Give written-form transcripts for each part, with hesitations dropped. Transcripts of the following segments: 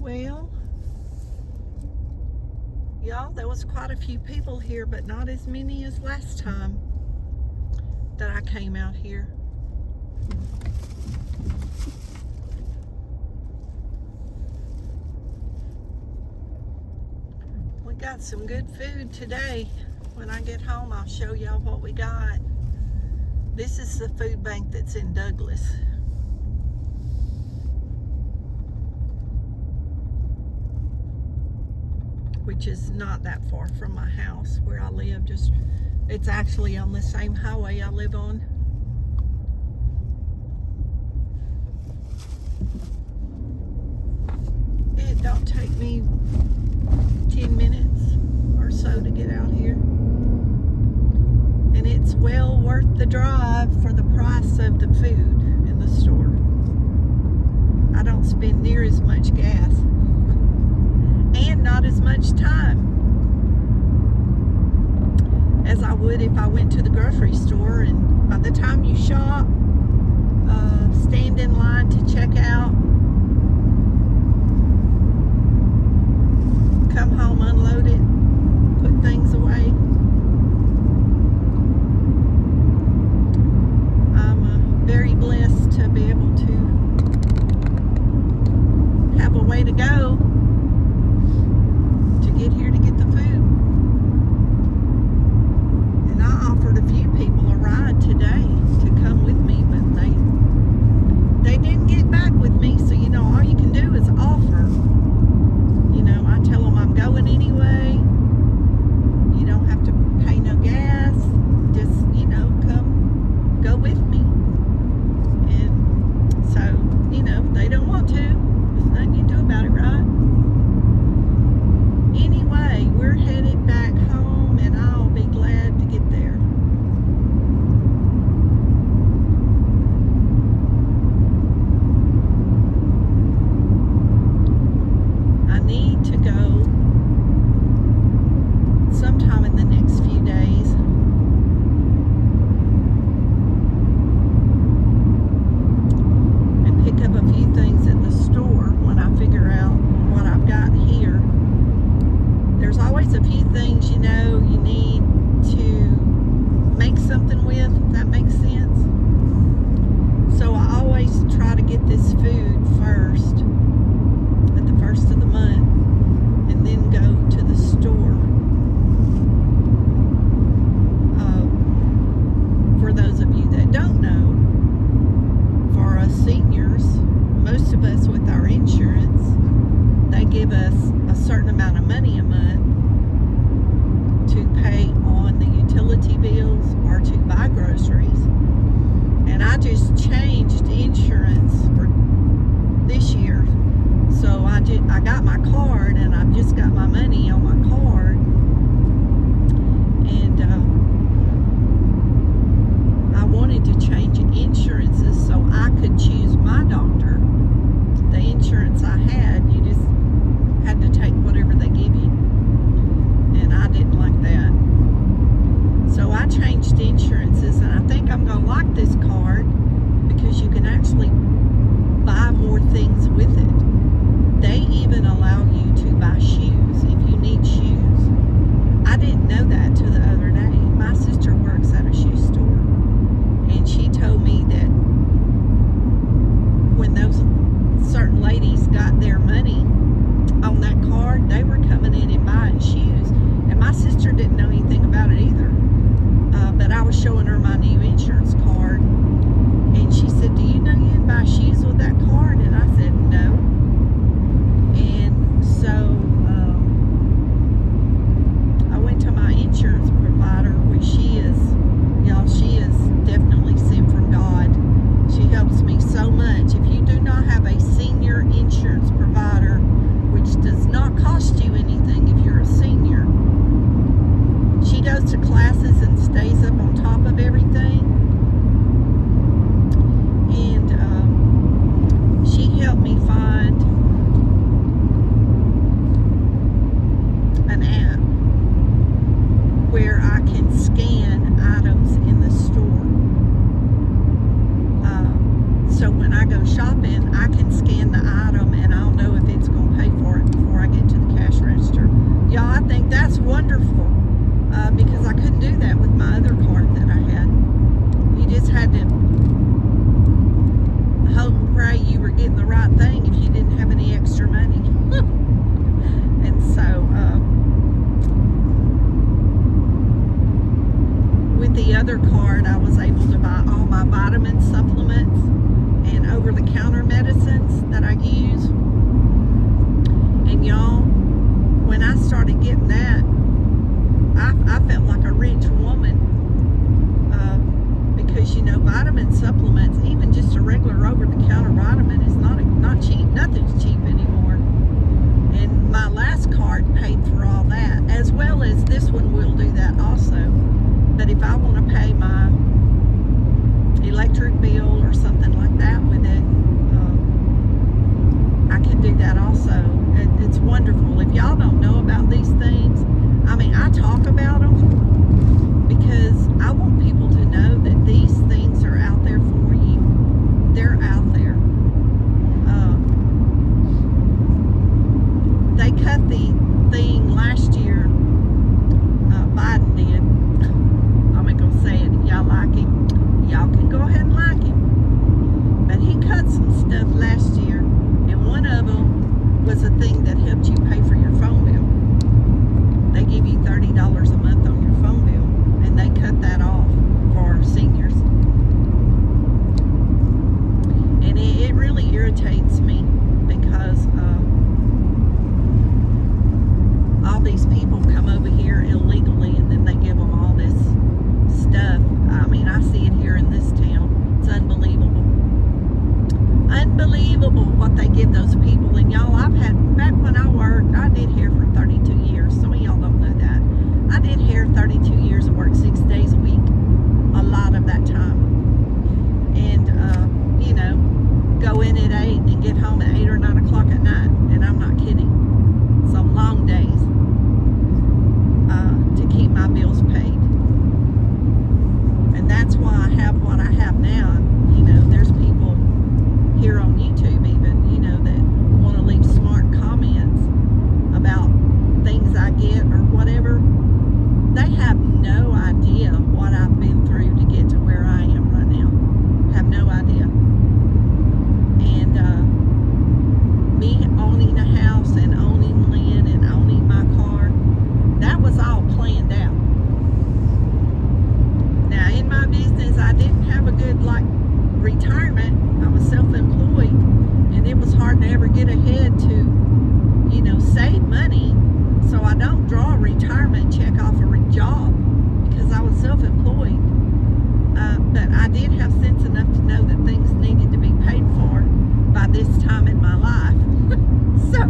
Well, y'all, there was quite a few people here, but not as many as last time that I came out here. We got some good food today. When I get home, I'll show y'all what we got. This is the food bank that's in Douglas. Which is not that far from my house where I live. It's actually on the same highway I live on. It don't take me 10 minutes or so to get out here. And it's well worth the drive for the price of the food in the store. I don't spend near as much gas. And not as much time as I would if I went to the grocery store. And by the time you shop, stand in line to check out, come home, unload it, put things away. I'm very blessed to be able to have a way to go get here to get the food. And I offered a few people a ride today to come with me, but they didn't get back with me. So all you can do is offer. I tell them I'm going anyway. You don't have to pay no gas. Just come go with me. And so if they don't want to, there's nothing you can do about it, right? Anyway, we're headed back home, and I'll be glad to get there. I need to go sometime in the next few days. And pick up a few things at the store when I figure out what I've got here. There's always a few things you need to make something with, if that makes sense. So I always try to get this food first, at the first of the month, and then go to the store. For those of you that don't know, for us seniors, most of us with our insurance, they give us a certain amount of money a month to pay on the utility bills or to buy groceries. And I just changed insurance for this year. So I got my card, and I've just got my money on my card. And I wanted to change insurances so I could choose my doctor. The insurance I had, you just had to take whatever they give you, and I didn't like that. So I changed insurances, and I think I'm gonna like this card because you can actually buy more things with it. They even allow you to buy shoes if you need shoes. I didn't know that till the other day. My sister works at a shoe store, and she told me that when those certain ladies got their money on that card, they were coming in and buying shoes. And my sister didn't know anything about it either. But I was showing her my new insurance card, and she said, "Do you know you can buy shoes with that card?" And I said, "No." And so I went to my insurance provider, which she is definitely sent from God. She helps me so much. If you do not have a senior insurance provider, which does not cost you anything if you're a senior, she goes to classes and stays up on top of everything. So when I go shopping, I can scan the item and I'll know if it's going to pay for it before I get to the cash register. Y'all, I think that's wonderful because I couldn't do that with my other card that I had. You just had to hope and pray you were getting the right thing if you didn't have any extra money. And so with the other card, I was able to buy all my vitamin supplements and over-the-counter medicines that I use. And y'all, when I started getting that, I felt like a rich woman because, you know, vitamin supplements, even just a regular over-the-counter vitamin is not cheap. Nothing's cheap anymore. And my last card paid for all that, as well as this one will do that also. But if I want to pay my electric bill or something like that with it, I can do that also. It's wonderful. If y'all don't know about these things, I mean, I talk about them because I want people to know that these things are out there for you. They're out there. They cut the thing last year. Biden did. I'm not gonna say it. If y'all like him, y'all can go ahead and like him. But he cut some stuff last year, and one of them was a thing that helped you pay for your phone bill. They give you $30 a month on your phone bill, and they cut that off for seniors. And it really irritates me because all these people come over here illegally, and then they give them all this stuff. I mean, I see it here in this town. It's unbelievable. Unbelievable what they give those people. And y'all, I've had, back when I worked, I did hair for 32 years. Some of y'all don't know that. I did hair 32 years and worked 6 days a week. A lot of that time. And, you know, go in at 8 and get home at 8 or 9 o'clock at night. And I'm not kidding. Some long days to keep my bills paid. And that's why I have what I have now. You know, there's people here on YouTube even, you know, that want to leave smart comments about things I get or whatever. They have no idea what I've been through to get to where I am right now. Have no idea. And me owning a house and owning land and owning my car, that was all planned out. Now, in my business, I didn't have a good, retirement. I was self-employed, and it was hard to ever get ahead to, you know, save money, so I don't draw a retirement check off a job because I was self-employed. But I did have sense enough to know that things needed to be paid for by this time in my life. So,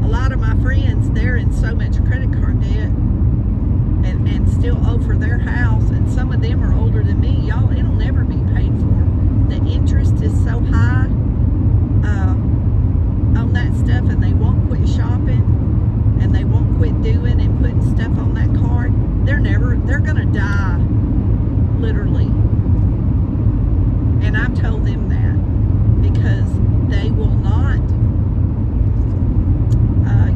a lot of my friends, they're in so much credit card debt and still owe for their house, and some of them are older than me. Y'all, it'll never be paid for. The interest is so high on that stuff, and they won't quit shopping, and they won't quit doing and putting stuff on that card. They're gonna die, literally. And I've told them that because they will not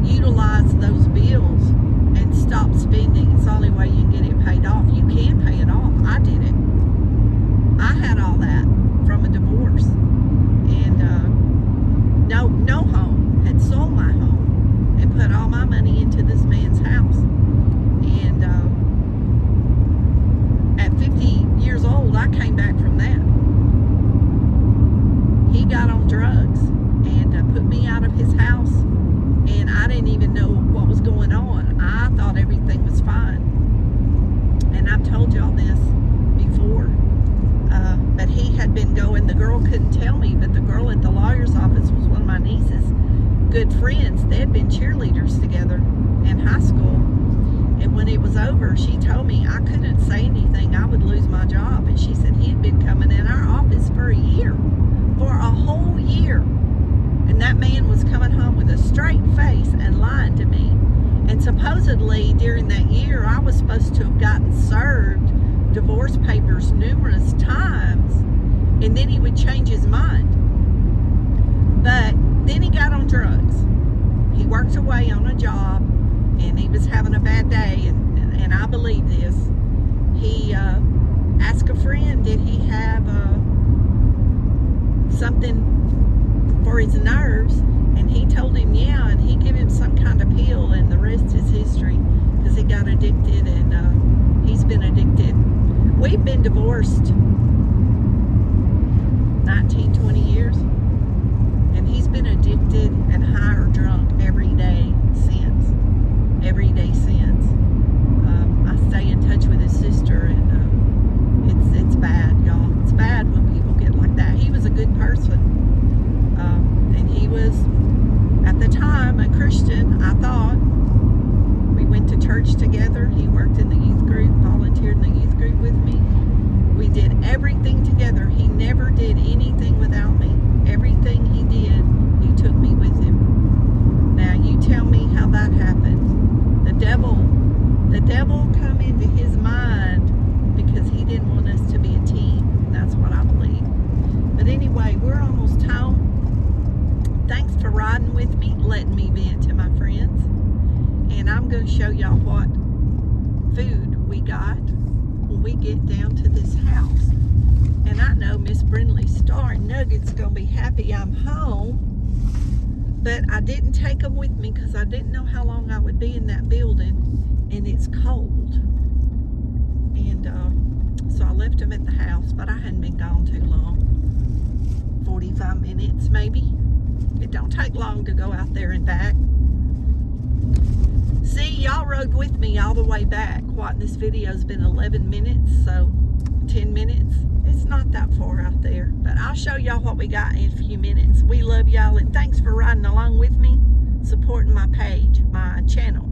utilize those bills and stop spending. It's the only way you can get it paid off. You can pay it off. I did it. I had all that from a divorce, and no home. Had sold my home and put all my money into this man's house. And at 50 years old, I came back from that. He got on drugs and put me out of his house, and I didn't even know what was going on. I thought everything was fine. And I've told y'all this before. But he had been going, the girl couldn't tell me, but the girl at the lawyer's office was one of my nieces' good friends. They had been cheerleaders together in high school. And when it was over, she told me I couldn't say anything. I would lose my job. And she said he had been coming in our office for a year. For a whole year. And that man was coming home with a straight face and lying to me. And supposedly during that year, I was supposed to have gotten served divorce papers numerous times and then he would change his mind. But then he got on drugs. He worked away on a job, and he was having a bad day, and I believe this. He asked a friend, did he have something for his nerves, and he told him yeah, and he gave him some kind of pill, and the rest is history, because he got addicted, and he's been addicted. We've been divorced 19, 20 years, and he's been addicted and high or drunk every day since. I stay in touch with his sister, and it's bad, y'all. It's bad when people get like that. He was a good person, and he was, at the time, a Christian, I thought. We went to church together. He worked in the youth group, volunteered in the youth group with me. We did everything together. He never did anything without me. Everything he did, he took me with him. Now you tell me how that happened. The devil come into his mind because he didn't want us to be a team. That's what I believe. But anyway, we're almost home. Thanks for riding with me, letting me vent to my friends. And I'm going to show y'all what food we got when we get down to this house. And I know Miss Brindley's Star Nugget's going to be happy I'm home. But I didn't take them with me because I didn't know how long I would be in that building. And it's cold. And so I left them at the house. But I hadn't been gone too long. 45 minutes maybe. It don't take long to go out there and back. See, y'all rode with me all the way back. What, this video's been 11 minutes, so 10 minutes. It's not that far out there, but I'll show y'all what we got in a few minutes. We love y'all, and thanks for riding along with me, supporting my page, my channel.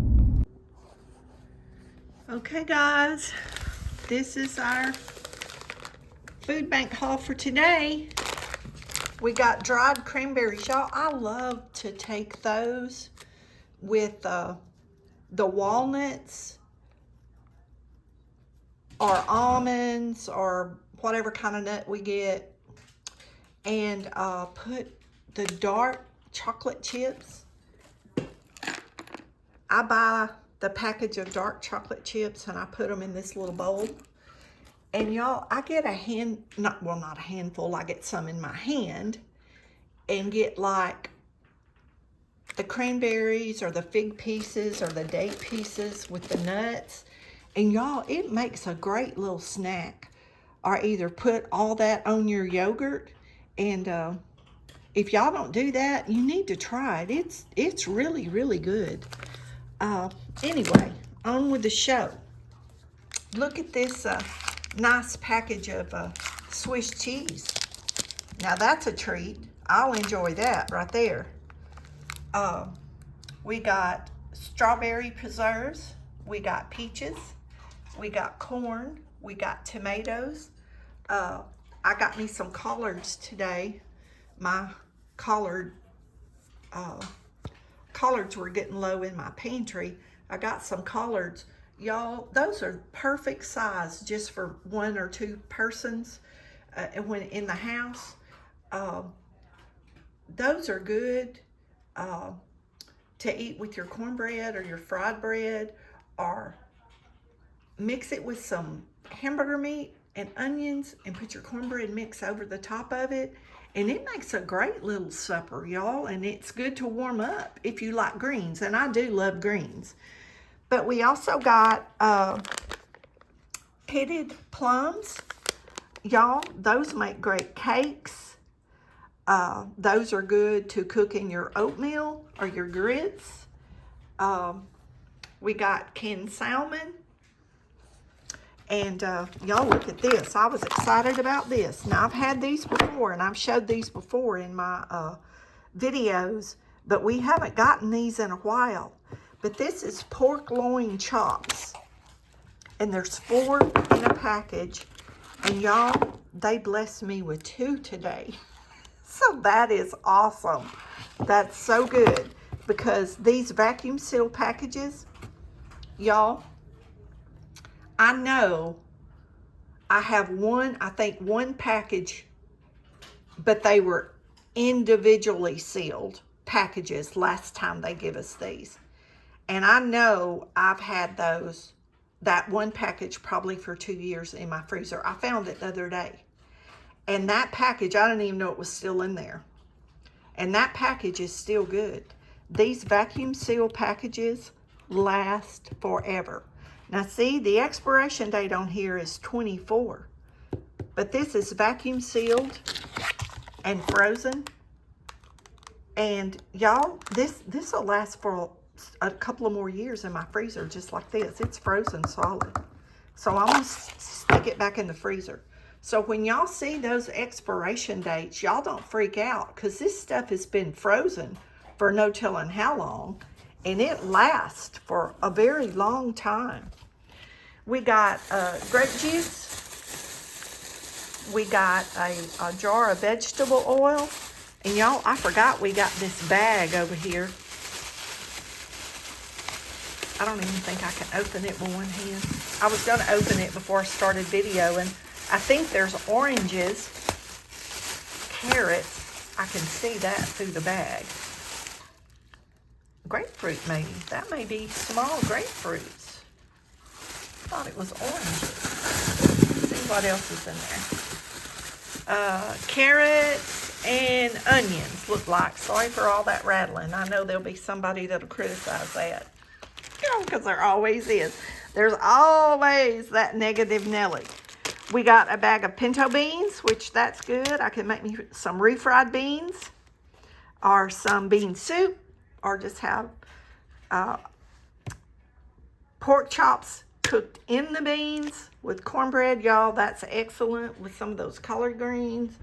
Okay, guys, this is our food bank haul for today. We got dried cranberries, y'all. I love to take those with the walnuts or almonds or whatever kind of nut we get, and put the dark chocolate chips. I buy the package of dark chocolate chips and I put them in this little bowl. And y'all, I get not a handful, I get some in my hand, and get like the cranberries or the fig pieces or the date pieces with the nuts. And y'all, it makes a great little snack. Or either put all that on your yogurt. And if y'all don't do that, you need to try it. It's really, really good. Anyway, on with the show. Look at this nice package of Swiss cheese. Now that's a treat. I'll enjoy that right there. We got strawberry preserves. We got peaches. We got corn. We got tomatoes. I got me some collards today. My collards were getting low in my pantry. I got some collards. Y'all, those are perfect size just for 1 or 2 persons when in the house. Those are good to eat with your cornbread or your fried bread, or mix it with some hamburger meat and onions and put your cornbread mix over the top of it, and it makes a great little supper, y'all. And it's good to warm up if you like greens, and I do love greens. But we also got pitted plums, y'all. Those make great cakes. Those are good to cook in your oatmeal or your grits. We got canned salmon. And y'all, look at this. I was excited about this. Now, I've had these before, and I've showed these before in my videos, but we haven't gotten these in a while. But this is pork loin chops, and there's 4 in a package. And y'all, they blessed me with 2 today. So that is awesome. That's so good, because these vacuum seal packages, y'all, I know I have one package but they were individually sealed packages last time they give us these. And I know I've had that one package probably for 2 years in my freezer. I found it the other day. And that package, I didn't even know it was still in there. And that package is still good. These vacuum seal packages last forever. Now see, the expiration date on here is 24. But this is vacuum sealed and frozen. And y'all, this will last for a couple of more years in my freezer, just like this. It's frozen solid. So I'm gonna stick it back in the freezer. So when y'all see those expiration dates, y'all don't freak out, because this stuff has been frozen for no telling how long, and it lasts for a very long time. We got grape juice. We got a jar of vegetable oil. And y'all, I forgot we got this bag over here. I don't even think I can open it with one hand. I was going to open it before I started videoing. I think there's oranges, carrots. I can see that through the bag. Grapefruit maybe. That may be small grapefruits. Thought it was oranges. Let's see what else is in there. Carrots and onions look like. Sorry for all that rattling. I know there'll be somebody that'll criticize that. Because there always is. There's always that negative Nelly. We got a bag of pinto beans, which that's good. I can make me some refried beans or some bean soup, or just have pork chops cooked in the beans with cornbread. Y'all, that's excellent with some of those collard greens.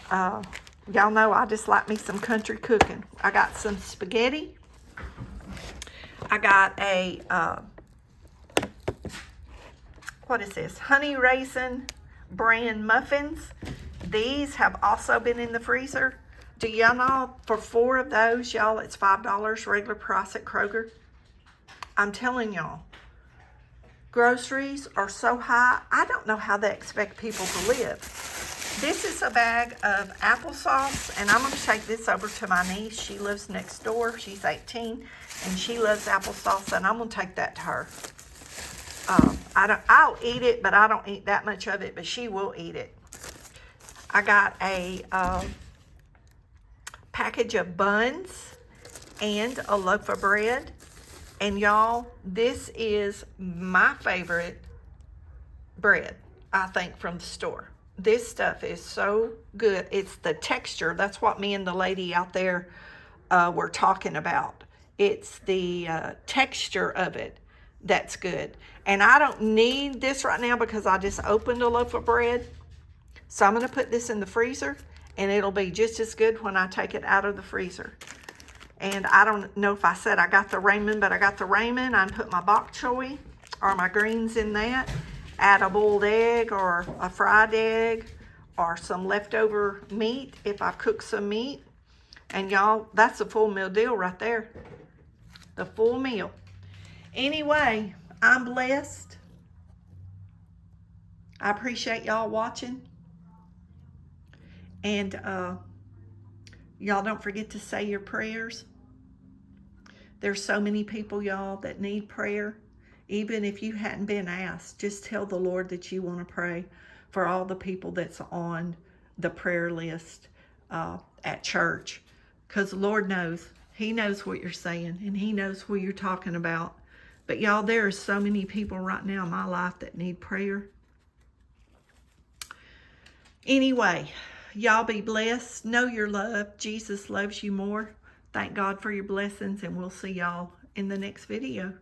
Y'all know I just like me some country cooking. I got some spaghetti. I got a, what is this? Honey Raisin Bran muffins. These have also been in the freezer. Do y'all know, for 4 of those, y'all, it's $5 regular price at Kroger. I'm telling y'all, groceries are so high, I don't know how they expect people to live. This is a bag of applesauce, and I'm going to take this over to my niece. She lives next door. She's 18, and she loves applesauce, and I'm going to take that to her. I'll eat it, but I don't eat that much of it, but she will eat it. I got a package of buns and a loaf of bread. And y'all, this is my favorite bread, I think, from the store. This stuff is so good. It's the texture. That's what me and the lady out there were talking about. It's the texture of it that's good. And I don't need this right now because I just opened a loaf of bread. So I'm going to put this in the freezer, and it'll be just as good when I take it out of the freezer. And I don't know if I said I got the ramen, but I got the ramen. I put my bok choy or my greens in that. Add a boiled egg or a fried egg or some leftover meat if I cook some meat. And y'all, that's a full meal deal right there. The full meal. Anyway, I'm blessed. I appreciate y'all watching. And y'all don't forget to say your prayers. There's so many people, y'all, that need prayer. Even if you hadn't been asked, just tell the Lord that you want to pray for all the people that's on the prayer list at church. Because the Lord knows. He knows what you're saying, and He knows who you're talking about. But y'all, there are so many people right now in my life that need prayer. Anyway, y'all be blessed. Know you're loved. Jesus loves you more. Thank God for your blessings, and we'll see y'all in the next video.